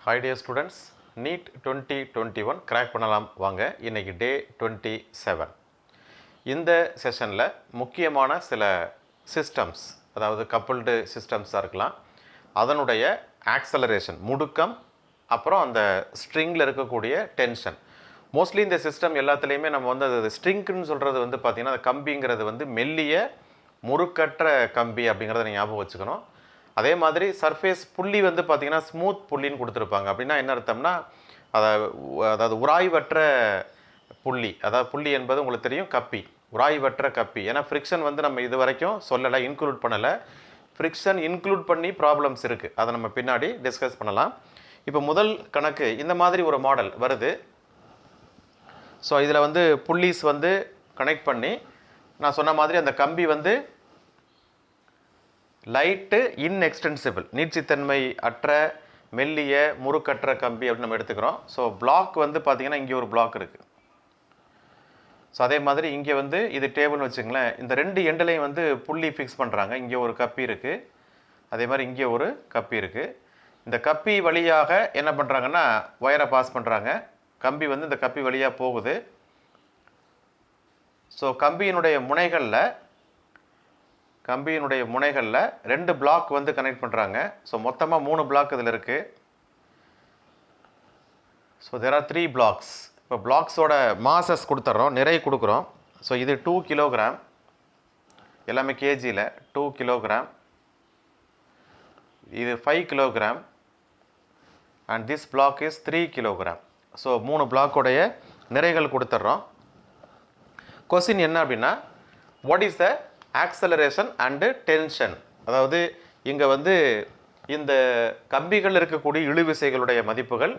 Hi dear students, NEET 2021 crack பண்ணலாம் வாங்க. இன்னைக்கு டே 27. இந்த செஷனில் முக்கியமான சில சிஸ்டம்ஸ், அதாவது கப்புள்டு சிஸ்டம்ஸாக இருக்கலாம், அதனுடைய ஆக்சலரேஷன் முடுக்கம், அப்புறம் அந்த ஸ்ட்ரிங்கில் இருக்கக்கூடிய டென்ஷன். மோஸ்ட்லி இந்த சிஸ்டம் எல்லாத்துலேயுமே நம்ம வந்து அது ஸ்ட்ரிங்க்குன்னு சொல்கிறது வந்து பார்த்திங்கன்னா அந்த கம்பிங்கிறது வந்து மெல்லிய முறுக்கற்ற கம்பி அப்படிங்கிறத நீங்கள் ஞாபகம் வச்சுக்கணும். அதே மாதிரி சர்ஃபேஸ் புள்ளி வந்து பார்த்திங்கன்னா ஸ்மூத் புள்ளின்னு கொடுத்துருப்பாங்க. அப்படின்னா என்ன அர்த்தம்னா அதாவது உராய்வற்ற புள்ளி, அதாவது புள்ளி என்பது உங்களுக்கு தெரியும் கப்பி, உராய்வற்ற கப்பி. ஏன்னா ஃப்ரிக்ஷன் வந்து நம்ம இது வரைக்கும் சொல்லலை, இன்க்ளூட் பண்ணலை. ஃப்ரிக்ஷன் இன்க்ளூட் பண்ணி ப்ராப்ளம்ஸ் இருக்குது, அதை நம்ம பின்னாடி டிஸ்கஸ் பண்ணலாம். இப்போ முதல் கணக்கு இந்த மாதிரி ஒரு மாடல் வருது. ஸோ இதில் வந்து புள்ளிஸ் வந்து கனெக்ட் பண்ணி நான் சொன்ன மாதிரி அந்த கம்பி வந்து லைட்டு இன்எக்ஸ்டென்சிபிள், நீட்சித்தன்மை அற்ற மெல்லிய முறுக்கற்ற கம்பி அப்படின்னு நம்ம எடுத்துக்கிறோம். ஸோ பிளாக் வந்து பார்த்திங்கன்னா இங்கே ஒரு பிளாக் இருக்குது. ஸோ அதே மாதிரி இங்கே வந்து இது டேபிள்னு வச்சுங்களேன், இந்த ரெண்டு எண்ட்லையும் வந்து புள்ளி ஃபிக்ஸ் பண்ணுறாங்க. இங்கே ஒரு கப்பி இருக்குது, அதே மாதிரி இங்கே ஒரு கப்பி இருக்குது. இந்த கப்பி வழியாக என்ன பண்ணுறாங்கன்னா ஒயரை பாஸ் பண்ணுறாங்க. கம்பி வந்து இந்த கப்பி வழியாக போகுது. ஸோ கம்பியினுடைய முனைகளில் ரெண்டு பிளாக் வந்து கனெக்ட் பண்ணுறாங்க. ஸோ மொத்தமாக 3 பிளாக் இதில் இருக்குது. So there are 3 blocks. இப்போ பிளாக்ஸோட மாசஸ் கொடுத்துட்றோம், நிறை கொடுக்குறோம். ஸோ இது 2 கிலோகிராம், எல்லாமே கேஜியில் 2 கிலோகிராம். இது 5 kilogram and this block is 3 kilogram. So 3 பிளாக்கோடைய நிறைகள் கொடுத்துட்றோம். கொஸ்டின் என்ன அப்படின்னா, what is the acceleration and tension? அதாவது இங்கே வந்து இந்த கம்பிகள் இருக்கக்கூடிய இழுவிசைகளுடைய மதிப்புகள்,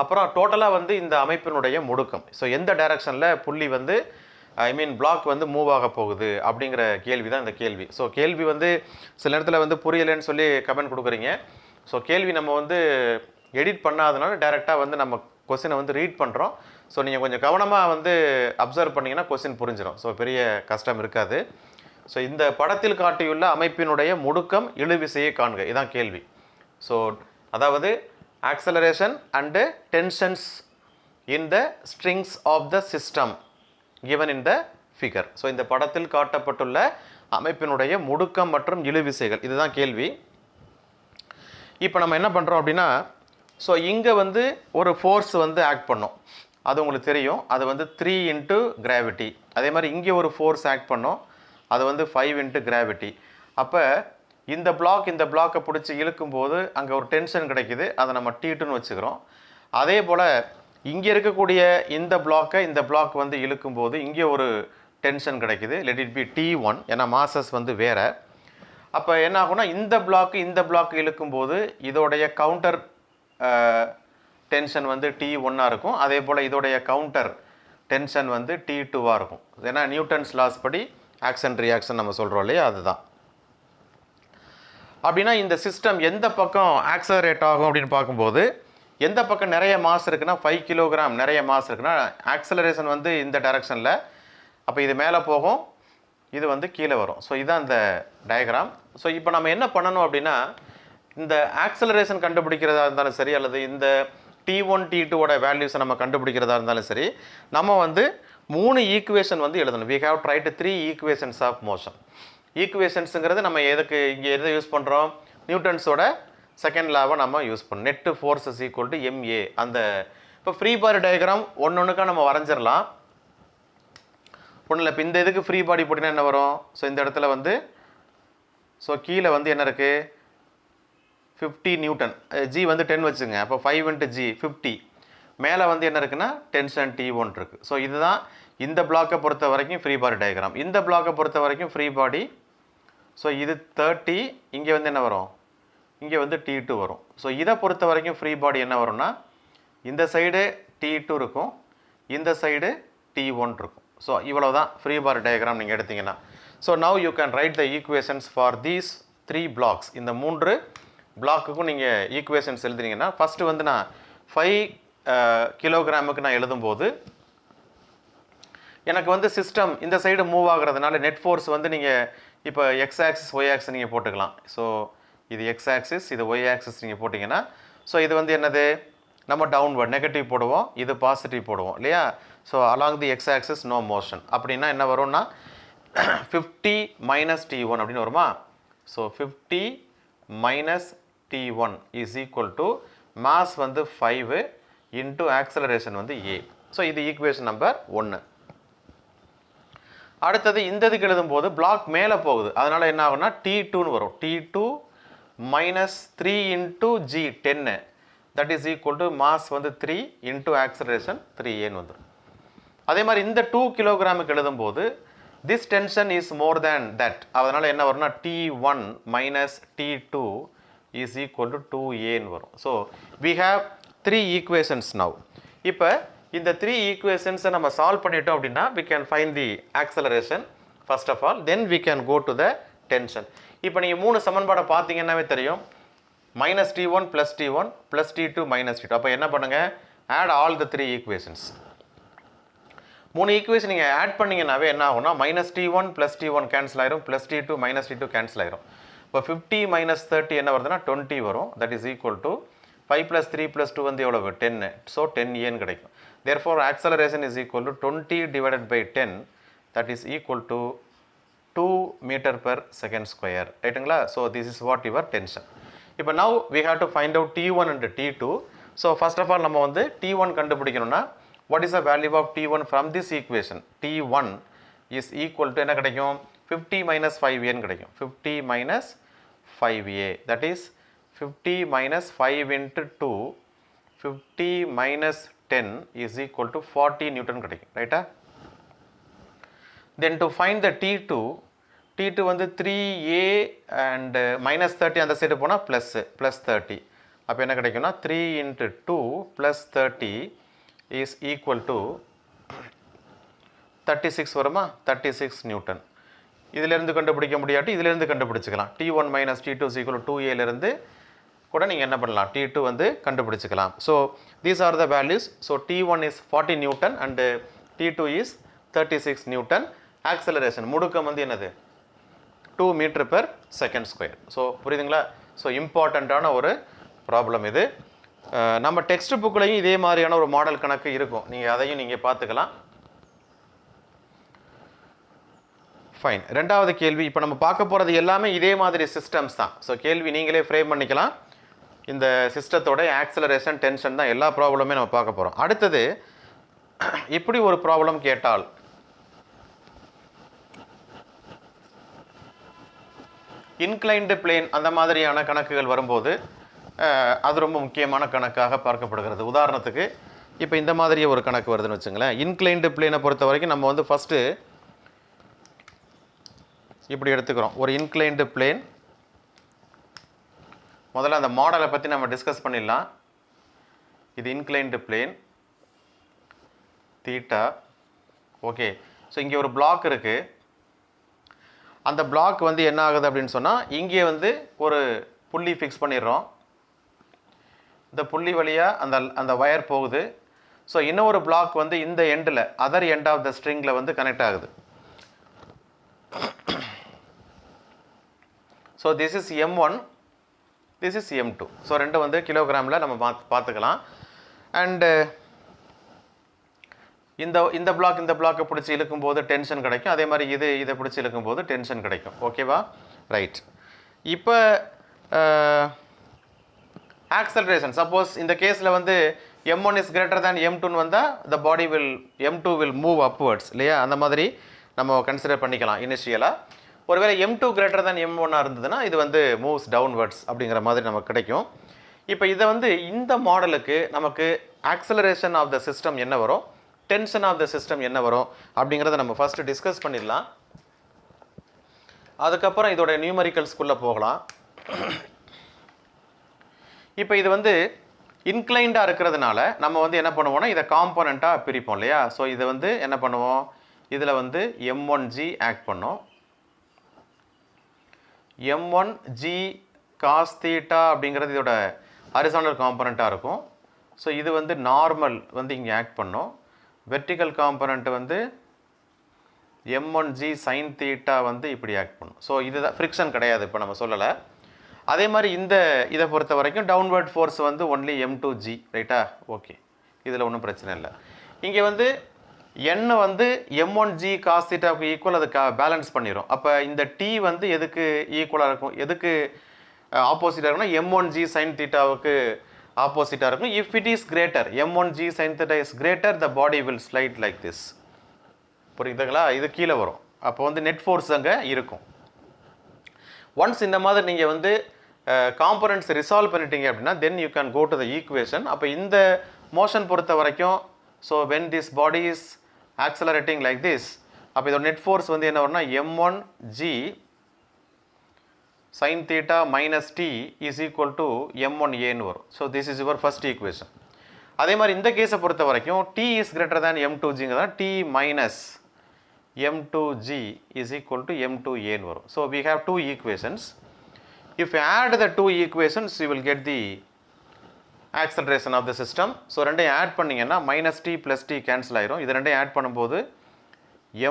அப்புறம் டோட்டலாக வந்து இந்த அமைப்பினுடைய முடுக்கம். ஸோ எந்த டைரக்ஷனில் புள்ளி வந்து பிளாக் வந்து மூவ் ஆக போகுது அப்படிங்கிற கேள்வி தான் இந்த கேள்வி. ஸோ கேள்வி வந்து சில நேரத்தில் வந்து புரியலைன்னு சொல்லி கமெண்ட் கொடுக்குறீங்க. ஸோ கேள்வி நம்ம வந்து எடிட் பண்ணாதனால டைரெக்டாக வந்து நம்ம கொஸ்டினை வந்து ரீட் பண்ணுறோம். ஸோ நீங்கள் கொஞ்சம் கவனமாக வந்து அப்சர்வ் பண்ணிங்கன்னா கொஸ்டின் புரிஞ்சிடும். ஸோ பெரிய கஷ்டம் இருக்காது. ஸோ இந்த படத்தில் காட்டியுள்ள அமைப்பினுடைய முடுக்கம் இழுவிசையை காண்க, இதான் கேள்வி. ஸோ அதாவது acceleration and tensions in the strings of the system given in the figure. So இந்த படத்தில் காட்டப்பட்டுள்ள அமைப்பினுடைய முடுக்கம் மற்றும் இழுவிசைகள், இதுதான் கேள்வி. இப்போ நம்ம என்ன பண்ணுறோம் அப்படின்னா, ஸோ இங்கே வந்து ஒரு ஃபோர்ஸ் வந்து ஆக்ட் பண்ணோம், அது உங்களுக்கு தெரியும். அது வந்து 3 இன்ட்டு கிராவிட்டி. அதே மாதிரி இங்கே ஒரு ஃபோர்ஸ் ஆக்ட் பண்ணோம், அது வந்து 5 இன்ட்டு கிராவிட்டி. அப்போ இந்த பிளாக்கை பிடிச்சி இழுக்கும்போது அங்கே ஒரு டென்ஷன் கிடைக்குது, அதை நம்ம T2ன்னு வச்சுக்கிறோம். அதே போல் இங்கே இருக்கக்கூடிய இந்த பிளாக் வந்து இழுக்கும்போது இங்கே ஒரு டென்ஷன் கிடைக்குது, லெட் இட் பி T1, ஏன்னா மாசஸ் வந்து வேறு. அப்போ என்ன ஆகும்னா இந்த பிளாக் இழுக்கும்போது இதோடைய கவுண்டர் டென்ஷன் வந்து T1ஆக இருக்கும். அதே போல் இதோடைய கவுண்டர் டென்ஷன் வந்து T2ஆக இருக்கும். ஏன்னா நியூட்டன்ஸ் லாஸ் படி ஆக்ஷன் ரியாக்ஷன் நம்ம சொல்கிறோம் இல்லையா, அதுதான். அப்படின்னா இந்த சிஸ்டம் எந்த பக்கம் ஆக்சலரேட் ஆகும் அப்படின்னு பார்க்கும்போது, எந்த பக்கம் நிறைய மாஸ் இருக்குன்னா 5 கிலோகிராம் நிறைய மாஸ் இருக்குன்னா ஆக்சலரேஷன் வந்து இந்த டைரக்ஷனில், அப்போ இது மேலே போகும், இது வந்து கீழே வரும். ஸோ இதுதான் இந்த டயக்ராம். ஸோ இப்போ நம்ம என்ன பண்ணணும் அப்படின்னா, இந்த ஆக்சலரேஷன் கண்டுபிடிக்கிறதா இருந்தாலும் சரி, அல்லது இந்த T1 T2ஓட வேல்யூஸை நம்ம கண்டுபிடிக்கிறதா இருந்தாலும் சரி, நம்ம வந்து 3 ஈக்குவேஷன் வந்து எழுதணும். we have tried 3 equations of motion. ஈக்குவேஷன்ஸுங்கிறது நம்ம இங்கே எதை யூஸ் பண்ணுறோம், நியூட்டன்ஸோட செகண்ட் லாவை நம்ம யூஸ் பண்ணோம். Net force is equal to MA. அந்த இப்போ ஃப்ரீ பாடி டயக்ராம் ஒன்றுக்காக நம்ம வரைஞ்சிடலாம், ஒன்றும் இல்லை. இப்போ இந்த இதுக்கு ஃப்ரீ பாடி போட்டிங்கன்னா என்ன வரும், ஸோ இந்த இடத்துல வந்து ஸோ கீழே வந்து என்ன இருக்குது 50 நியூட்டன், G வந்து 10 வச்சுங்க. அப்போ 5 இன்ட்டு G 50. மேலே வந்து என்ன இருக்குன்னா டென்ஷன் T1 இருக்குது. ஸோ இதுதான் இந்த பிளாக்கை பொறுத்த வரைக்கும் ஃப்ரீ பாடி டயக்ராம். இந்த பிளாக்கை பொறுத்த வரைக்கும் ஃப்ரீ பாடி, ஸோ இது 30, இங்கே வந்து என்ன வரும், இங்கே வந்து T2 வரும். ஸோ இதை பொறுத்த வரைக்கும் ஃப்ரீ பாடி என்ன வரும்னா, இந்த சைடு T2 இருக்கும், இந்த சைடு T1 இருக்கும். ஸோ இவ்வளோ தான் ஃப்ரீ பாடி டயக்ராம் நீங்கள் எடுத்தீங்கன்னா. So now you can write the equations for these 3 blocks. இந்த 3 பிளாக்குக்கும் நீங்கள் ஈக்குவேஷன்ஸ் எழுதுனீங்கன்னா, ஃபஸ்ட்டு வந்து நான் 5 கிலோகிராமுக்கு நான் எழுதும்போது எனக்கு வந்து சிஸ்டம் இந்த சைடு மூவ் ஆகுறதுனால நெட் ஃபோர்ஸ் வந்து நீங்கள் இப்போ எக்ஸ் ஆக்சிஸ் ஒய் ஆக்சிஸ் நீங்கள் போட்டுக்கலாம். ஸோ இது எக்ஸ் ஆக்சிஸ், இது ஒய் ஆக்சிஸ் நீங்கள் போட்டிங்கன்னா, ஸோ இது வந்து என்னது நம்ம டவுன்வர்ட் நெகட்டிவ் போடுவோம், இது பாசிட்டிவ் போடுவோம் இல்லையா? So along the X axis no motion. அப்படின்னா என்ன வரும்னா 50 மைனஸ் T1 அப்படின்னு வருமா? So 50 minus T1 is equal to mass வந்து 5 இன்ட்டு ஆக்சலரேஷன் வந்து A. ஸோ இது ஈக்குவேஷன் நம்பர் 1. அடுத்தது இந்த இதுக்கு எழுதும்போது பிளாக் மேலே போகுது, அதனால் என்ன ஆகும்னா T2ன்னு வரும். T2 minus 3 into G 10, that is equal to mass வந்து 3 இன்ட்டு ஆக்சலரேஷன் 3Aன்னு வந்துடும். அதே மாதிரி இந்த 2 கிலோகிராமுக்கு எழுதும்போது this tension is more than that, அதனால் என்ன வரும்னா T1 minus T2 is equal to 2Aன்னு வரும். So we have 3 equations now. இப்போ இந்த 3 ஈக்குவேஷன்ஸை நம்ம சால்வ் பண்ணிட்டோம் அப்படின்னா we can find the acceleration first of all, then we can go to the tension. இப்போ நீங்கள் 3 சமன்பாடை பார்த்தீங்கன்னாவே தெரியும், minus T1 plus T1 plus T2 minus T2. அப்போ என்ன பண்ணுங்கள், add all the 3 equations. 3 equation நீங்கள் ஆட் பண்ணிங்கன்னாவே என்ன ஆகும்னா minus T1 plus T1 cancel ஆயிரும், plus T2 minus T2 cancel ஆயிரும். இப்போ 50 மைனஸ் 30 என்ன வருதுன்னா 20 வரும். That is equal to 5 plus 3 plus 2 வந்து எவ்வளவு 10. ஸோ 10Aன்னு கிடைக்கும். Therefore acceleration is equal to 20 divided by 10, that is equal to 2 meter per second square. ரைட்டுங்களா? So this is what your tension. இப்போ now we have to find out T1 and T2. So first of all நம்ம வந்து T1 கண்டுபிடிக்கணும்னா what is the value of T1 from this equation? T1 is equal to என்ன கிடைக்கும், 50 minus 5A கிடைக்கும். 50 minus 5A, that is 50 minus 5 into 2, 50 minus 10 is equal to 40 Newton கிடைக்கும். ரைட்டா? Then to find the T2, T2 வந்து 3A and minus 30 அந்த side போனால் plus 30. அப்போ என்ன கிடைக்கும்னா 3 into 2 plus 30 is equal to 36 வருமா? 36 நியூட்டன். இதிலிருந்து கண்டுபிடிக்க முடியாட்டி இதிலிருந்து கண்டுபிடிச்சிக்கலாம். T1 minus T2 is equal to 2Aலிருந்து கூட நீங்கள் என்ன பண்ணலாம், T2 வந்து கண்டுபிடிச்சிக்கலாம். So these are the values. So T1 is 40 newton and T2 is 36 newton. Acceleration முடுக்கம் வந்து என்னது 2 metre per second square. So புரியுதுங்களா? ஸோ இம்பார்ட்டண்ட்டான ஒரு ப்ராப்ளம் இது. நம்ம டெக்ஸ்ட் புக்லையும் இதே மாதிரியான ஒரு மாடல் கணக்கு இருக்கும், நீங்கள் அதையும் நீங்கள் பார்த்துக்கலாம். ஃபைன். ரெண்டாவது கேள்வி, இப்போ நம்ம பார்க்க போகிறது எல்லாமே இதே மாதிரி சிஸ்டம்ஸ் தான். ஸோ கேள்வி நீங்களே ஃப்ரேம் பண்ணிக்கலாம். இந்த சிஸ்டத்தோட ஆக்சலரேஷன் டென்ஷன் தான் எல்லா ப்ராப்ளமே நம்ம பார்க்க போகிறோம். அடுத்தது இப்படி ஒரு ப்ராப்ளம் கேட்டால், இன்க்ளைன்டு பிளேன் அந்த மாதிரியான கணக்குகள் வரும்போது அது ரொம்ப முக்கியமான கணக்காக பார்க்கப்படுகிறது. உதாரணத்துக்கு இப்போ இந்த மாதிரி ஒரு கணக்கு வருதுன்னு வச்சுங்களேன். இன்க்ளைன்டு பிளேனை பொறுத்த வரைக்கும் நம்ம வந்து ஃபஸ்ட்டு இப்படி எடுத்துக்கிறோம், ஒரு இன்க்ளைன்டு பிளேன். முதல்ல அந்த மாடலை பற்றி நம்ம டிஸ்கஸ் பண்ணிடலாம். இது inclined plane theta. Okay, so இங்கே ஒரு பிளாக் இருக்குது. அந்த பிளாக் வந்து என்ன ஆகுது அப்படின்னு சொன்னால், இங்கே வந்து ஒரு புள்ளி ஃபிக்ஸ் பண்ணிடுறோம். இந்த புள்ளி வழியாக அந்த வயர் போகுது. ஸோ இன்னொரு பிளாக் வந்து இந்த எண்டில், அதர் எண்ட் ஆஃப் த ஸ்ட்ரிங்கில் வந்து கனெக்ட் ஆகுது. So this is M1, this is M2. So ரெண்டு வந்து கிலோகிராமில் நம்ம பார்த்துக்கலாம். அண்டு இந்த பிளாக்கை பிடிச்சி இழுக்கும்போது டென்ஷன் கிடைக்கும். அதே மாதிரி இதை பிடிச்சி இழுக்கும்போது டென்ஷன் கிடைக்கும். ஓகேவா? ரைட். இப்போ ஆக்சலரேஷன், சப்போஸ் இந்த கேஸில் வந்து M1 இஸ் கிரேட்டர் தேன் M2ன்னு வந்தால் the body will M2 will move upwards இல்லையா? அந்த மாதிரி நம்ம கன்சிடர் பண்ணிக்கலாம் இனிஷியலாக. ஒருவேளை M2 கிரேட்டர் தேன் M1 இருந்ததுன்னா இது வந்து மூவ்ஸ் டவுன்வர்ட்ஸ் அப்படிங்கிற மாதிரி நமக்கு கிடைக்கும். இப்போ இதை வந்து இந்த மாடலுக்கு நமக்கு ஆக்சலரேஷன் ஆஃப் த சிஸ்டம் என்ன வரும், டென்ஷன் ஆஃப் த சிஸ்டம் என்ன வரும் அப்படிங்கிறத நம்ம ஃபஸ்ட்டு டிஸ்கஸ் பண்ணிடலாம். அதுக்கப்புறம் இதோட நியூமரிக்கல்ஸ்குள்ளே போகலாம். இப்போ இது வந்து இன்க்ளைண்டாக இருக்கிறதுனால நம்ம வந்து என்ன பண்ணுவோம்னா இதை காம்போனண்ட்டாக பிரிப்போம் இல்லையா? ஸோ இதை வந்து என்ன பண்ணுவோம், இதில் வந்து M1G ஆக்ட் பண்ணோம். M1G காஸ் தீட்டா அப்படிங்கிறது இதோட ஹரிசாண்டல் காம்போனண்ட்டாக இருக்கும். ஸோ இது வந்து நார்மல் வந்து இங்கே ஆக்ட் பண்ணோம். வெர்டிக்கல் காம்போனண்ட் வந்து M1G சைன் தீட்டா வந்து இப்படி ஆக்ட் பண்ணும். ஸோ இதுதான் ஃப்ரிக்ஷன் கிடையாது, இப்போ நம்ம சொல்லலை. அதே மாதிரி இதை பொறுத்த வரைக்கும் டவுன்வர்ட் ஃபோர்ஸ் வந்து ஒன்லி m2g ரைட்டா? ஓகே, இதில் ஒன்றும் பிரச்சனை இல்லை. இங்கே வந்து n வந்து m1g cos θக்கு ஈக்குவல், அது பேலன்ஸ் பண்ணிடும். அப்போ இந்த t வந்து எதுக்கு ஈக்குவலாக இருக்கும், எதுக்கு ஆப்போசிட்டாக இருக்குன்னா m1g sin θவுக்கு ஆப்போசிட்டாக இருக்கும். If it is greater, m1g sin θ is greater, the body will slide like this. புரியுதுங்களா? இது கீழே வரும். அப்போ வந்து நெட் ஃபோர்ஸ் அங்கே இருக்கும். ஒன்ஸ் இந்த மாதிரி நீங்கள் வந்து காம்பனன்ட்ஸ் ரிசால்வ் பண்ணிட்டீங்க அப்படின்னா then you can go to the equation. அப்போ இந்த மோஷன் பொறுத்த வரைக்கும், so when this body is accelerating like this, அப்போ இதோட நெட் ஃபோர்ஸ் வந்து என்ன வரும்னா m1g sin θ minus t is equal to m1aன்னு வரும். So this is your first equation. அதே மாதிரி இந்த கேஸை பொறுத்த வரைக்கும் t இஸ் கிரேட்டர் தேன் m2gங்கிறதா t minus m2g is equal to m2a வரும். So we have two equations. If you add the two equations, you will get the acceleration of the system. So ரெண்டையும் add பண்ணீங்கன்னா minus t plus t cancel ஆயிரும். இது ரெண்டையும் add பண்ணும்போது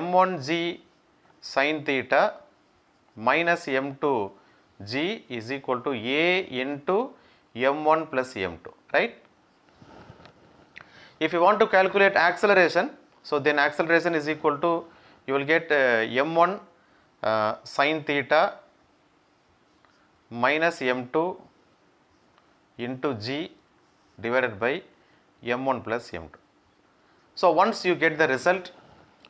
m1g sin θ minus m2g is equal to a into m1 plus m2, right? If you want to calculate acceleration, so then acceleration is equal to, you will get m1 sin θ minus m2 into g divided by m1 plus m2. So once you get the result,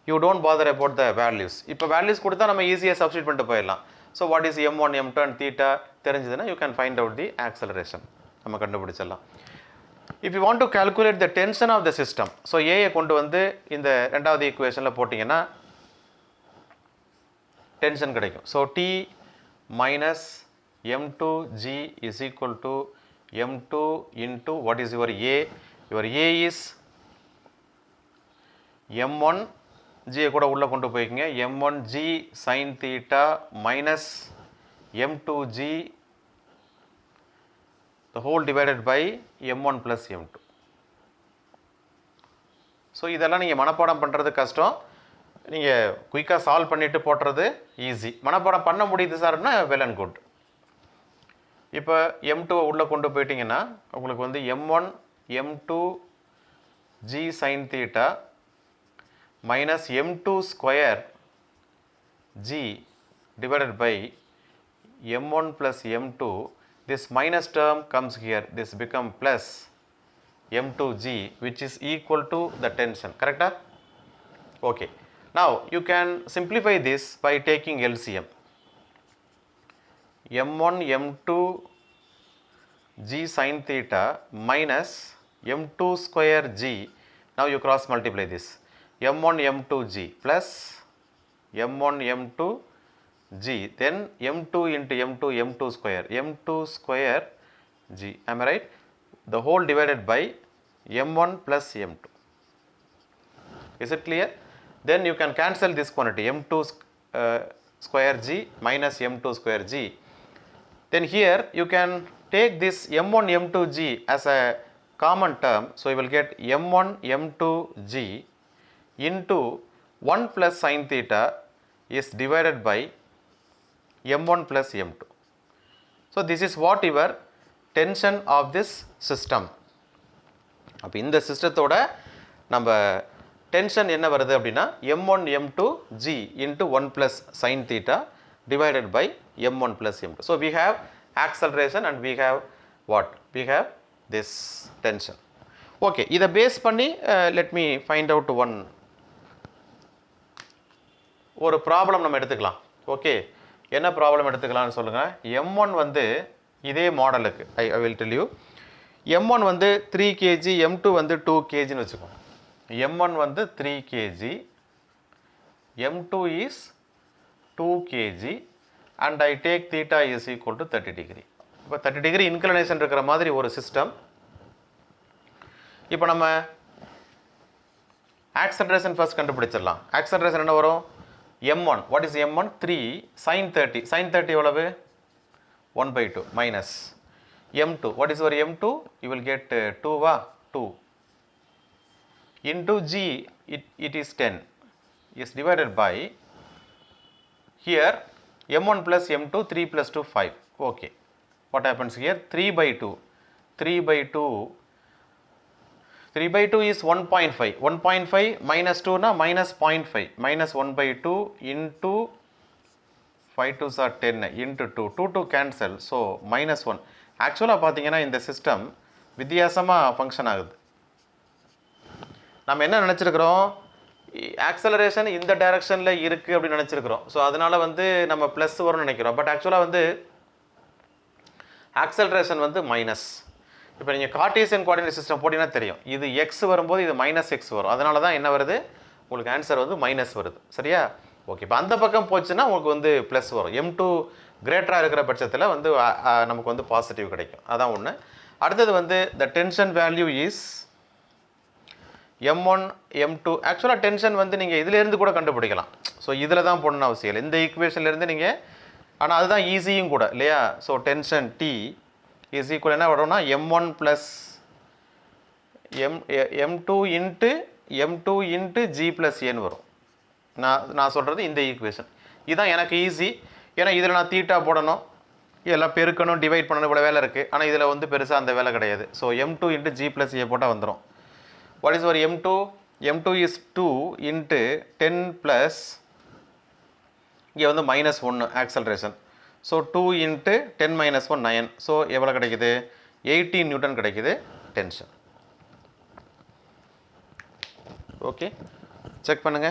you don't bother about the values. இப்போ values கொடுத்தா நம்ம ஈஸியாக substitute பண்ணிட்டு போயிடலாம். So what is m1 m2 and θ தெரிஞ்சதுன்னா you can find out the acceleration. நம்ம கண்டுபிடிச்சிடலாம். If you want to calculate the tension of the system, so a கொண்டு வந்து இந்த ரெண்டாவது ஈக்குவேஷனில் போட்டிங்கன்னா டென்ஷன் கிடைக்கும். So t minus m2g is equal to m2 into what is your a? Your a is m1, g கூட உள்ள கொண்டு போய்க்குங்க, m1g sin θ minus m2g the whole divided by m1 plus m2. So இதெல்லாம் நீங்கள் மனப்பாடம் பண்ணுறது கஷ்டம், நீங்கள் குயிக்காக சால்வ் பண்ணிவிட்டு போட்டுறது ஈஸி. மனப்பாடம் பண்ண முடியுது சார்னா வெல் அண்ட் குட். இப்போ m2 உள்ளே கொண்டு போயிட்டீங்கன்னா உங்களுக்கு வந்து m1 m2 g sin θ minus m2 square g divided by m1 plus m2. This minus term comes here, this become plus m2g, which is equal to the tension, correct? Okay, now you can simplify this by taking LCM. m1 m2 g sin θ minus m2 square g, now you cross multiply this, m1 m2g plus m1 m2 g, then m2 into m2 m2 square g, am I right? The whole divided by m1 plus m2. Is it clear? Then you can cancel this quantity m2 square g minus m2 square g. Then here you can take this m1 m2g as a common term, so you will get m1 m2g into 1 plus sin θ is divided by m1 plus m2. So this is what your tension of this system. அப்போ இந்த சிஸ்டத்தோட நம்ம tension என்ன வருது அப்படின்னா m1 m2 g into 1 plus sin θ divided by m1 plus m2. So we have acceleration and we have what? We have this tension. Okay, இதை base பண்ணி let me find out ஒரு problem நம்ம எடுத்துக்கலாம். Okay, என்ன problem எடுத்துக்கலாம்னு சொல்லுங்கள். m1 வந்து இதே மாடலுக்கு I will tell you. m1 வந்து 3 kg, m2 வந்து 2 kgன்னு வச்சுக்கோங்க. m1 வந்து 3 kg, m2 is 2 kg and I take theta is equal to 30 degree. இப்போ 30 degree இன்க்ளினேஷன் இருக்கிற மாதிரி ஒரு சிஸ்டம். இப்போ நம்ம ஆக்சலரேஷன் ஃபர்ஸ்ட் கண்டுபிடிச்சிடலாம். ஆக்சலரேஷன் என்ன வரும்? m1, what is m1? 3 sin 30, sin 30 எவ்வளவு? 1/2 minus m2, what is your m2? You will get 2 va 2 into g, it is 10, is divided by here m1 plus m2, 3 plus 2 5. Okay, what happens here? 3 by 2. 3 by 2. 3 by 2 is 1.5. 1.5 minus 2 na minus 0.5. Minus 1 by 2 into 5 2s are 10 into 2. 2 to cancel. So minus 1. Actually பார்த்தீங்கன்னா இந்த system வித்தியாசமாக function ஆகுது. நம்ம என்ன நினச்சிருக்கிறோம், acceleration இந்த டைரக்ஷனில் இருக்குது அப்படின்னு நினச்சிருக்கிறோம். ஸோ அதனால் வந்து நம்ம ப்ளஸ் வரும்னு நினைக்கிறோம். பட் ஆக்சுவலாக வந்து ஆக்சலரேஷன் வந்து மைனஸ். இப்போ நீங்கள் கார்ட்டீசியன் கோஆர்டினேட் சிஸ்டம் போட்டிங்கன்னா தெரியும், இது எக்ஸ் வரும்போது இது மைனஸ் எக்ஸ் வரும். அதனால தான் என்ன வருது, உங்களுக்கு ஆன்சர் வந்து மைனஸ் வருது. சரியா? ஓகே. இப்போ அந்த பக்கம் போச்சுன்னா உங்களுக்கு வந்து ப்ளஸ் வரும். M2 கிரேட்டராக இருக்கிற பட்சத்தில் வந்து நமக்கு வந்து பாசிட்டிவ் கிடைக்கும். அதான் ஒன்று. அடுத்தது வந்து த tension value is M1 M2. ஆக்சுவலாக டென்ஷன் வந்து நீங்கள் இதிலேருந்து கூட கண்டுபிடிக்கலாம். ஸோ இதில் தான் போடணும்னு அவசியம் இல்லை, இந்த ஈக்குவேஷன்லேருந்து நீங்கள். ஆனால் அதுதான் ஈஸியும் கூட இல்லையா? So tension T is equal என்ன வரும்னா M1 plus M2 into G plus N வரும். நான் சொல்கிறது இந்த ஈக்குவேஷன். இதுதான் எனக்கு ஈஸி. ஏன்னா இதில் நான் தீட்டா போடணும், இதெல்லாம் பெருக்கணும், டிவைட் பண்ணணும், இவ்வளோ வேலை இருக்குது. ஆனால் இதில் வந்து பெருசாக அந்த வேலை கிடையாது. So M2 into G plus A போட்டால் வந்துடும். What is our M2? M2 is 2 into 10 plus, இங்கே வந்து minus 1 acceleration. So 2 into 10 minus 1 9. So எவ்வளோ கிடைக்குது? 18 நியூட்டன் கிடைக்குது டென்ஷன். ஓகே, செக் பண்ணுங்க.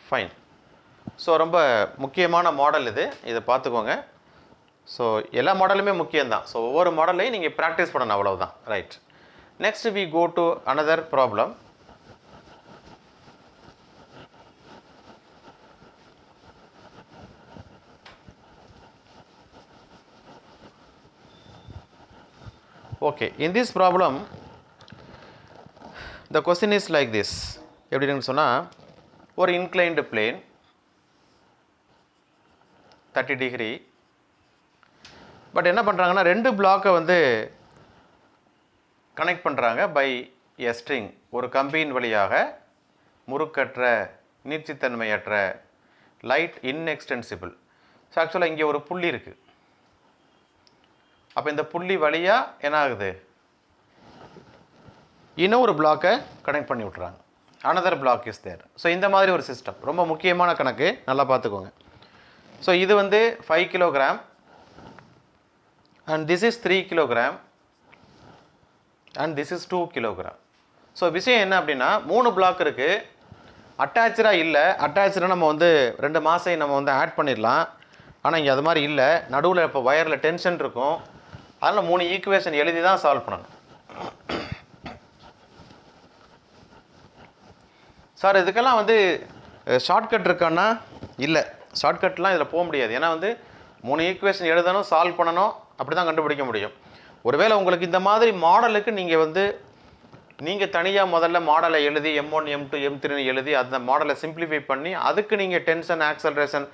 ஃபைன். ஸோ ரொம்ப முக்கியமான மாடல் இது, இதை பார்த்துக்கோங்க. ஸோ எல்லா மாடலுமே முக்கியம்தான். ஸோ ஒவ்வொரு மாடலையும் நீங்கள் ப்ராக்டிஸ் பண்ணணும், அவ்வளவுதான். Right. Next we go to another problem. Okay, in this problem the question is like this. எப்படின்னு சொன்னால், ஒரு இன்க்ளைன்டு பிளேன் 30 டிகிரி. பட் என்ன பண்ணுறாங்கன்னா, ரெண்டு பிளாக்கை வந்து கனெக்ட் பண்ணுறாங்க பை எ ஸ்ட்ரிங். ஒரு கம்பியின் வழியாக முறுக்கற்ற, நீட்சித்தன்மையற்ற, லைட் இன்எக்ஸ்டென்சிபிள். ஸோ ஆக்சுவலாக இங்கே ஒரு புள்ளி இருக்குது. அப்போ இந்த புள்ளி வழியாக என்ன ஆகுது, இன்னும் ஒரு பிளாக்கை கனெக்ட் பண்ணி விட்றாங்க. Another block is there. So இந்த மாதிரி ஒரு சிஸ்டம் ரொம்ப முக்கியமான கணக்கு, நல்லா பார்த்துக்கோங்க. ஸோ இது வந்து 5 kilogram and this is 3 kilogram and this is 2 kilogram. So விஷயம் என்ன அப்படின்னா, 3 பிளாக் இருக்குது, அட்டாச்சாக இல்லை. அட்டாச்சாக நம்ம வந்து 2 மாதம் நம்ம வந்து ஆட் பண்ணிடலாம். ஆனால் இங்கே அது மாதிரி இல்லை. நடுவில் இப்போ வயரில் டென்ஷன் இருக்கும். அதனால் 3 ஈக்குவேஷன் எழுதி தான் சால்வ் பண்ணணும். சார் இதுக்கெல்லாம் வந்து ஷார்ட்கட் இருக்கான்னா இல்லை, ஷார்ட்கட்லாம் இதில் போக முடியாது. ஏன்னா வந்து 3 ஈக்குவேஷன் எழுதணும், சால்வ் பண்ணணும், அப்படி தான் கண்டுபிடிக்க முடியும். ஒருவேளை உங்களுக்கு இந்த மாதிரி மாடலுக்கு நீங்கள் தனியாக முதல்ல மாடலை எழுதி M1 M2 M3 எழுதி அந்த மாடலை சிம்பிளிஃபை பண்ணி அதுக்கு நீங்கள் டென்ஷன் ஆக்சலரேஷன்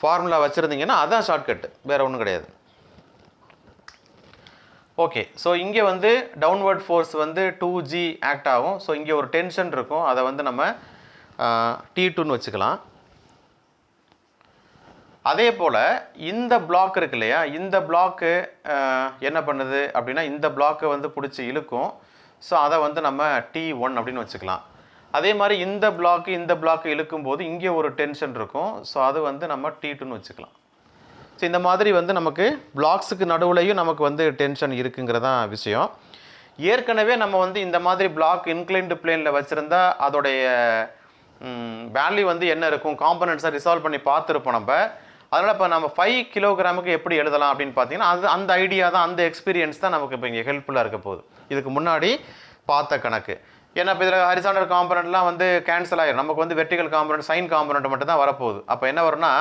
ஃபார்முலா வச்சுருந்தீங்கன்னா அதான் ஷார்ட்கட்டு, வேறு ஒன்றும் கிடையாது. ஓகே, ஸோ இங்கே வந்து டவுன்வர்ட் ஃபோர்ஸ் வந்து 2G ஆக்ட் ஆகும். ஸோ இங்கே ஒரு டென்ஷன் இருக்கும், அதை வந்து நம்ம T2ன்னு வச்சுக்கலாம். அதே போல் இந்த பிளாக் இருக்கு இல்லையா, இந்த பிளாக்கு என்ன பண்ணுது அப்படின்னா, இந்த பிளாக்கை வந்து பிடிச்சி இழுக்கும். ஸோ அதை வந்து நம்ம T1 அப்படின்னு வச்சுக்கலாம். அதே மாதிரி இந்த பிளாக்கு இழுக்கும்போது இங்கே ஒரு டென்ஷன் இருக்கும். ஸோ அது வந்து நம்ம T2ன்னு வச்சுக்கலாம். ஸோ இந்த மாதிரி வந்து நமக்கு பிளாக்ஸுக்கு நடுவுலையும் நமக்கு வந்து டென்ஷன் இருக்குங்கிறதான் விஷயம். ஏற்கனவே நம்ம வந்து இந்த மாதிரி பிளாக் இன்க்ளைன்டு பிளேனில் வச்சுருந்தா அதோடைய வேல்யூ வந்து என்ன இருக்கும், காம்பனன்ட்ஸை ரிசால்வ் பண்ணி பார்த்துருப்போம் நம்ம. அதனால் இப்போ நம்ம 5 கிலோகிராமுக்கு எப்படி எழுதலாம் அப்படின்னு பார்த்தீங்கன்னா, அந்த ஐடியா தான், அந்த எக்ஸ்பீரியன்ஸ் தான் நமக்கு இப்போ இங்கே ஹெல்ப்ஃபுல்லாக இருக்க போகுது. இதுக்கு முன்னாடி பார்த்த கணக்கு. ஏன்னா இப்போ இதில் ஹரிசாண்டல் காம்பனண்ட்லாம் வந்து கேன்சல் ஆகிடும். நமக்கு வந்து வெர்டிகல் காம்பனண்ட், சைன் காம்பனண்ட் மட்டும் தான் வரப்போகுது. அப்போ என்ன வரும்னா,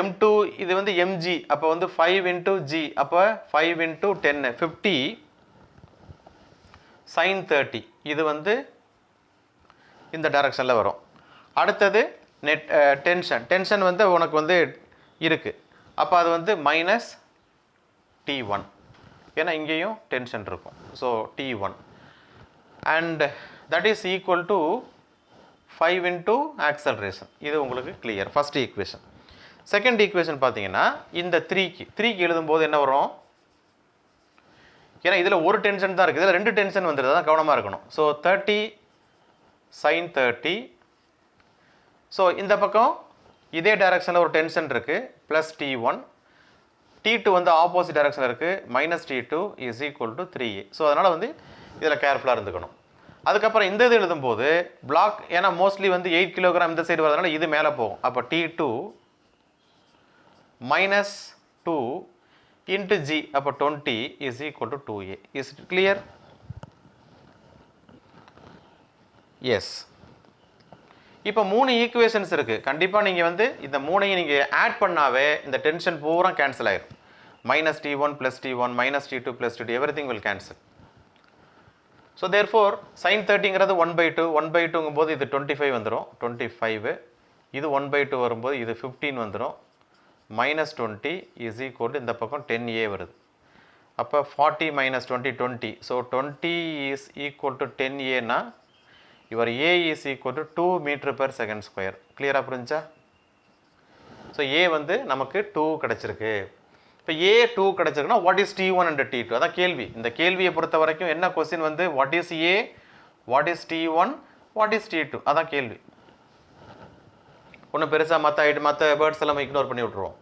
M2 இது வந்து mg, அப்போ வந்து 5 into g, அப்போ 5 into 10 50 sin 30. இது வந்து இந்த டைரக்ஷனில் வரும். அடுத்தது டென்ஷன் வந்து உனக்கு வந்து இருக்குது. அப்போ அது வந்து மைனஸ் T1, ஏன்னா இங்கேயும் டென்ஷன் இருக்கும். So T1 and that is equal to 5 into acceleration. இது உங்களுக்கு clear. First equation. Second equation பார்த்தீங்கன்னா இந்த 3க்கு எழுதும்போது என்ன வரும்? ஏன்னா இதில் ஒரு டென்ஷன் தான் இருக்குது, இதில் ரெண்டு டென்ஷன் வந்துடுது, தான் கவனமாக இருக்கணும். So 30 sin 30. ஸோ இந்த பக்கம் இதே டைரக்ஷனில் ஒரு டென்ஷன் இருக்குது, ப்ளஸ் T1. T2 வந்து ஆப்போசிட் டைரக்ஷனில் இருக்குது, minus T2 is equal to 3A. So அதனால் வந்து இதில் கேர்ஃபுல்லாக இருந்துக்கணும். அதுக்கப்புறம் இந்த இது எழுதும்போது பிளாக், ஏன்னா மோஸ்ட்லி வந்து 8 கிலோகிராம் இந்த சைடு வரதுனால இது மேலே போகும். அப்போ T2 minus 2 into G, அப்போ 20 is equal to 2A. Is it clear? Yes. இப்போ 3 ஈக்குவேஷன்ஸ் இருக்குது. கண்டிப்பாக நீங்கள் வந்து இந்த 3ஐயும் நீங்கள் ஆட் பண்ணாவே இந்த டென்ஷன் பூரா கேன்சல் ஆயிடும். Minus T1 plus T1 minus T2 plus T2 everything will cancel. So therefore sin 30ங்கிறது 1/2, 1/2ங்கும் போது இது 25 வந்துடும், 25. இது 1/2 வரும்போது இது 15 வந்துடும், மைனஸ் 20 இஸ் ஈக்குவல் டு இந்த பக்கம் 10A வருது. அப்போ 40 minus 20 20. So 20 is equal to 10Aனா your A is equal to 2 meter per second square. கிளியராக புரிஞ்சா? ஸோ A வந்து நமக்கு 2 கிடச்சிருக்கு. இப்போ A 2 கிடச்சிருக்குன்னா what is T1 and T2? அதான் கேள்வி. இந்த கேள்வியை பொறுத்த வரைக்கும் என்ன கொஸ்டின் வந்து what is A, what is T1, what is T2? அதான் கேள்வி. ஒன்றும் பெருசாக மற்ற வேர்ட்ஸ் எல்லாம் இக்னோர் பண்ணி விட்ருவோம்.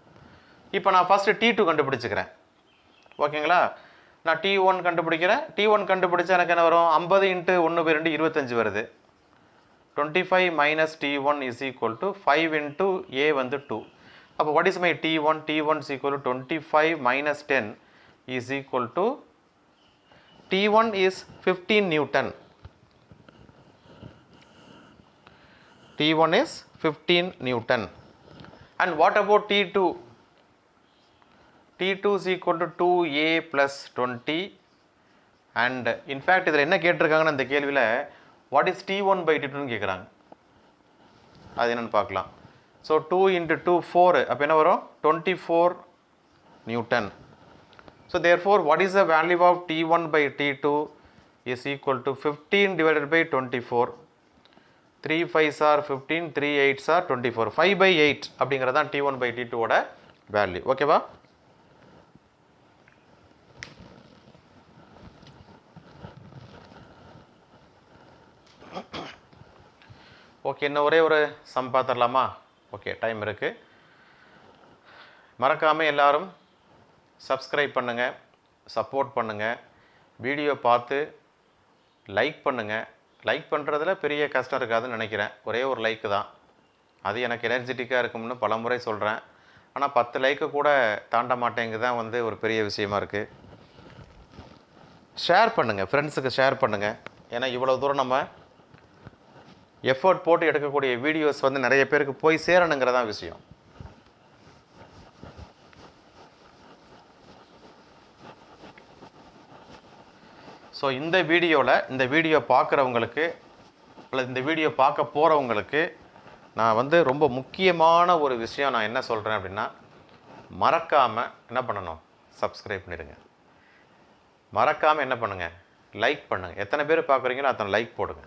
இப்போ நான் ஃபஸ்ட்டு T2 கண்டுபிடிச்சிக்கிறேன், ஓகேங்களா? நான் T1 கண்டுபிடிக்கிறேன். T1 கண்டுபிடிச்சா எனக்கு என்ன வரும்? 50 இன்ட்டு 1/2 25 வருது. 25 minus T1 is equal to 5 into A வந்து 2. அப்போ what is my T1? T1 is equal to 25 minus 10 is equal to T1 is 15 Newton. T1 is 15 Newton. And what about T2? T2 is equal to 2A plus 20. And in fact இதில் என்ன கேட்டிருக்காங்கன்னா இந்த கேள்வியில் what is T1 by T2 ன்னு கேட்குறாங்க. அது என்னென்னு பார்க்கலாம். So 2 into 2 4, அப்போ என்ன வரும்? 24 Newton. So therefore what is the value of T1 by T2 is equal to 15 divided by 24. 3 5s are 15, 3 8s are 24. 5 by 8 அப்படிங்கிறது தான் T1 by T2 ஓட வேல்யூ. ஓகேவா? ஓகே, இன்னும் ஒரே ஒரு சம் பார்த்துடலாமா? ஓகே, டைம் இருக்குது. மறக்காமல் எல்லாரும் சப்ஸ்கிரைப் பண்ணுங்கள், சப்போர்ட் பண்ணுங்கள், வீடியோ பார்த்து லைக் பண்ணுங்கள். லைக் பண்ணுறதுல பெரிய கஷ்டம் இருக்காதுன்னு நினைக்கிறேன். ஒரே ஒரு லைக்கு தான், அது எனக்கு எனர்ஜெட்டிக்காக இருக்கும்னு பல முறை சொல்கிறேன். ஆனால் 10 லைக்கு கூட தாண்ட மாட்டேங்குது தான் வந்து ஒரு பெரிய விஷயமா இருக்குது. ஷேர் பண்ணுங்கள், ஃப்ரெண்ட்ஸுக்கு ஷேர் பண்ணுங்கள். ஏன்னா இவ்வளோ தூரம் நம்ம எஃபர்ட் போட்டு எடுக்கக்கூடிய வீடியோஸ் வந்து நிறைய பேருக்கு போய் சேரணுங்கிறதான் விஷயம். ஸோ இந்த வீடியோ பார்க்குறவங்களுக்கு அல்லது இந்த வீடியோ பார்க்க போகிறவங்களுக்கு நான் வந்து ரொம்ப முக்கியமான ஒரு விஷயம் நான் என்ன சொல்கிறேன் அப்படின்னா, மறக்காமல் என்ன பண்ணணும்? சப்ஸ்கிரைப் பண்ணிடுங்க. மறக்காமல் என்ன பண்ணுங்கள்? லைக் பண்ணுங்கள். எத்தனை பேர் பார்க்குறீங்களோ அத்தனை லைக் போடுங்க.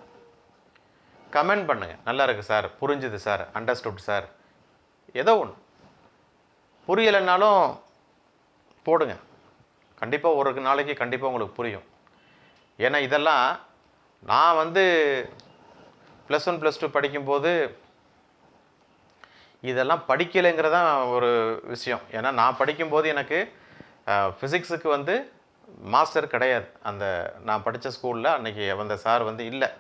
கமெண்ட் பண்ணுங்கள், நல்லா இருக்குது சார், புரிஞ்சுது சார், அண்டர்ஸ்டுட் சார், ஏதோ ஒன்று. புரியலைன்னாலும் போடுங்க, கண்டிப்பாக ஒரு நாளைக்கு கண்டிப்பாக உங்களுக்கு புரியும். ஏன்னா இதெல்லாம் நான் வந்து +1 +2 படிக்கும்போது இதெல்லாம் படிக்கலைங்கிறதான் ஒரு விஷயம். ஏன்னா நான் படிக்கும்போது எனக்கு ஃபிசிக்ஸுக்கு வந்து மாஸ்டர் கிடையாது. அந்த நான் படித்த ஸ்கூலில் அன்றைக்கி வந்த சார் வந்து இல்லை.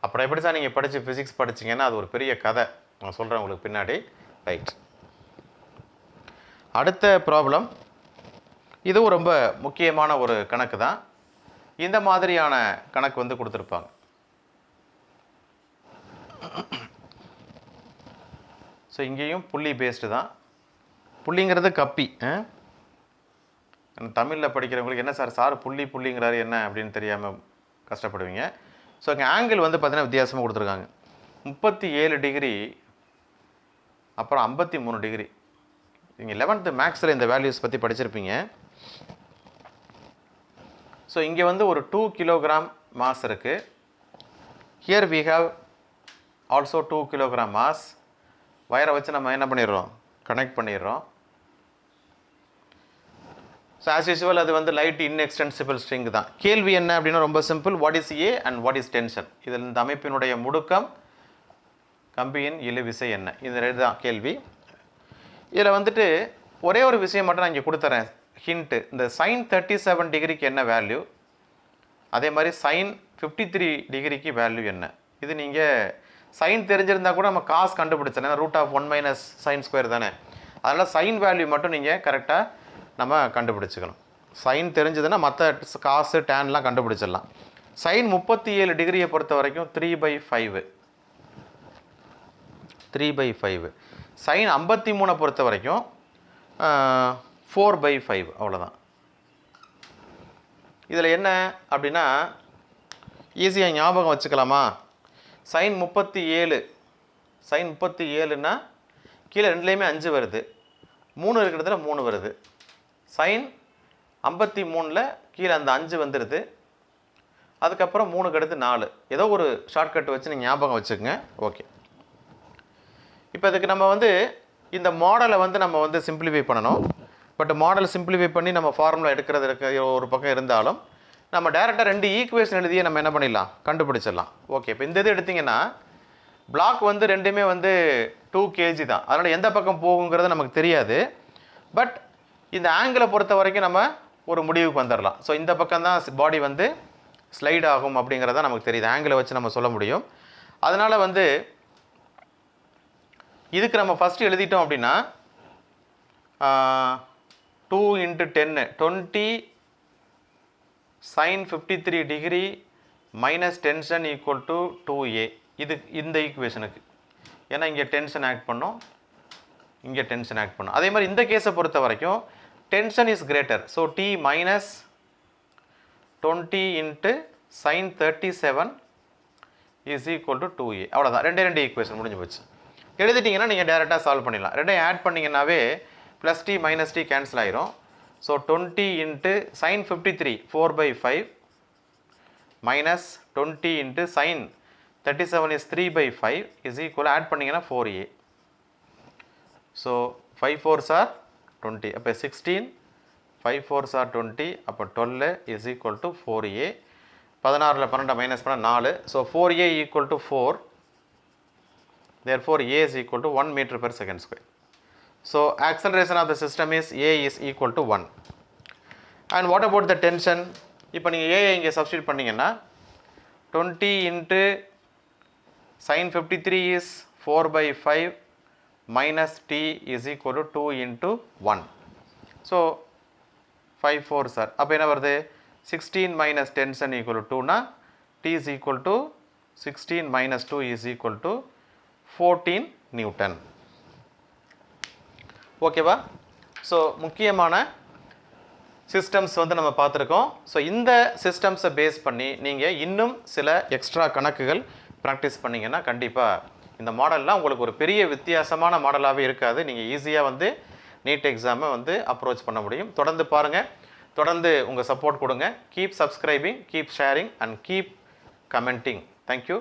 அப்புறம் எப்படி சார் நீங்கள் படித்து ஃபிசிக்ஸ் படிச்சிங்கன்னா அது ஒரு பெரிய கதை, நான் சொல்கிறேன் உங்களுக்கு பின்னாடி. ரைட், அடுத்த ப்ராப்ளம். இதுவும் ரொம்ப முக்கியமான ஒரு கணக்கு தான். இந்த மாதிரியான கணக்கு வந்து கொடுத்துருப்பாங்க. ஸோ இங்கேயும் புள்ளி பேஸ்டு தான். புள்ளிங்கிறது கப்பி. தமிழில் படிக்கிறவங்களுக்கு என்ன சார் புள்ளிங்கிறாரு என்ன அப்படின்னு தெரியாமல் கஷ்டப்படுவீங்க. ஸோ இங்கே ஆங்கிள் வந்து பார்த்திங்கன்னா வித்தியாசமாக கொடுத்துருக்காங்க. 37 டிகிரி, அப்புறம் 53 டிகிரி. நீங்கள் 11th மேக்ஸில் இந்த வேல்யூஸ் பற்றி படிச்சிருப்பீங்க. ஸோ இங்கே வந்து ஒரு 2 கிலோகிராம் mass இருக்கு. Here we have also 2 kilogram mass. வயரை வச்சு நம்ம என்ன பண்ணிடுறோம், கனெக்ட் பண்ணிடுறோம். ஸோ ஆஸ் யூஸ்வல் அது வந்து லைட் இன்எக்ஸ்டென்சிபிள் ஸ்ட்ரிங் தான். கேள்வி என்ன அப்படின்னா ரொம்ப simple, what is A and what is tension. இதில் இந்த அமைப்பினுடைய முடுக்கம், கம்பியின் இழுவிசை என்ன, இது ரெண்டு தான் கேள்வி. இதில் வந்துட்டு ஒரே ஒரு விஷயம் மட்டும் நான் இங்கே கொடுத்துறேன் ஹிண்ட்டு. இந்த sin 37 டிகிரிக்கு என்ன வேல்யூ, அதே மாதிரி sin 53 டிகிரிக்கு வேல்யூ என்ன. இது நீங்கள் சைன் தெரிஞ்சிருந்தால் கூட நம்ம காசு கண்டுபிடிச்சலாம், ஏன்னா √1 - sin ஸ்கொயர் தானே. அதனால் சைன் வேல்யூ மட்டும் நீங்கள் கரெக்டாக நம்ம கண்டுபிடிச்சிக்கணும். சைன் தெரிஞ்சதுன்னா மற்ற காசு டேன்லாம் கண்டுபிடிச்சிடலாம். sin 37 டிகிரியை பொறுத்த வரைக்கும் 3/5. sin 53 பொறுத்த வரைக்கும் 4/5, அவ்வளோதான். இதில் என்ன அப்படின்னா ஈஸியாக ஞாபகம் வச்சுக்கலாமா, sin 37னா கீழே ரெண்டுலேயுமே 5 வருது, 3 இருக்கிறதுல 3 வருது. sin 53ல் கீழே அந்த 5 வந்துடுது, அதுக்கப்புறம் 3க்கு அடுத்து 4. ஏதோ ஒரு ஷார்ட்கட் வச்சு நீங்கள் ஞாபகம் வச்சுக்கோங்க. ஓகே, இப்போ இதுக்கு நம்ம வந்து இந்த மாடலை வந்து நம்ம வந்து சிம்பிளிஃபை பண்ணணும். பட் மாடல் சிம்பிளிஃபை பண்ணி நம்ம ஃபார்முலா எடுக்கிறது ஒரு பக்கம் இருந்தாலும் நம்ம டேரெக்டாக 2 ஈக்குவேஷன் எழுதியே நம்ம என்ன பண்ணிடலாம், கண்டுபிடிச்சிடலாம். ஓகே, இப்போ இந்த இது எடுத்திங்கன்னா பிளாக் வந்து ரெண்டுமே வந்து 2 kg தான், அதனால் எந்த பக்கம் போகுங்கிறது நமக்கு தெரியாது. பட் இந்த ஆங்கிளை பொறுத்த வரைக்கும் நம்ம ஒரு முடிவுக்கு வந்துடலாம். ஸோ இந்த பக்கம் தான் பாடி வந்து ஸ்லைட் ஆகும் அப்படிங்கிறத நமக்கு தெரியுது, ஆங்கிளை வச்சு நம்ம சொல்ல முடியும். அதனால் வந்து இதுக்கு நம்ம ஃபஸ்ட்டு எழுதிட்டோம் அப்படின்னா 2 × 10 20 sin 53 degree minus tension equal to 2a. இது இந்த ஈக்குவேஷனுக்கு, ஏன்னா இங்கே டென்ஷன் ஆக்ட் பண்ணோம், இங்கே டென்ஷன் ஆக்ட் பண்ணோம். அதே மாதிரி இந்த கேஸை பொறுத்த வரைக்கும் tension is greater, so t minus 20 × sin 37 is equal to 2a. அவ்வளோதான், ரெண்டு ஈக்குவேஷன் முடிஞ்சு போச்சு. எழுதிட்டிங்கன்னா நீங்கள் டேரெக்டாக சால்வ் பண்ணிடலாம். ரெண்டையும் ஆட் பண்ணிங்கன்னாவே +t - t கேன்சல் ஆயிரும். So 20 × sin 53 4/5 minus 20 × sin 37 is 3/5 is equal, add பண்ணிங்கன்னா 4a. ஸோ 5 4s are 20, அப்போ 16, 5 4s are 20, அப்போ 12 is equal to 4a. 16ல் 12 minus பண்ணால் 4, so 4a equal to 4. Therefore a is equal to 1 m/s². So acceleration of the system is a is equal to 1. And what about the tension? இப்போ நீங்கள் a இங்கே substitute பண்ணிங்கன்னா 20 × sin 53 is 4/5 minus t is equal to 2 × 1. So 5 4s are, அப்போ என்ன வருது, 16 minus tension equal to 2னா t is equal to 16 minus 2 is equal to 14 Newton. ஓகேவா? So முக்கியமான systems வந்து நம்ம பார்த்துருக்கோம். ஸோ இந்த சிஸ்டம்ஸை பேஸ் பண்ணி நீங்கள் இன்னும் சில எக்ஸ்ட்ரா கணக்குகள் ப்ராக்டிஸ் பண்ணிங்கன்னா கண்டிப்பாக இந்த மாடல்லாம் உங்களுக்கு ஒரு பெரிய வித்தியாசமான மாடலாகவே இருக்காது. நீங்கள் ஈஸியாக வந்து நீட் எக்ஸாமை வந்து அப்ரோச் பண்ண முடியும். தொடர்ந்து பாருங்கள், தொடர்ந்து உங்கள் சப்போர்ட் கொடுங்க. Keep subscribing, keep sharing and keep commenting. Thank you.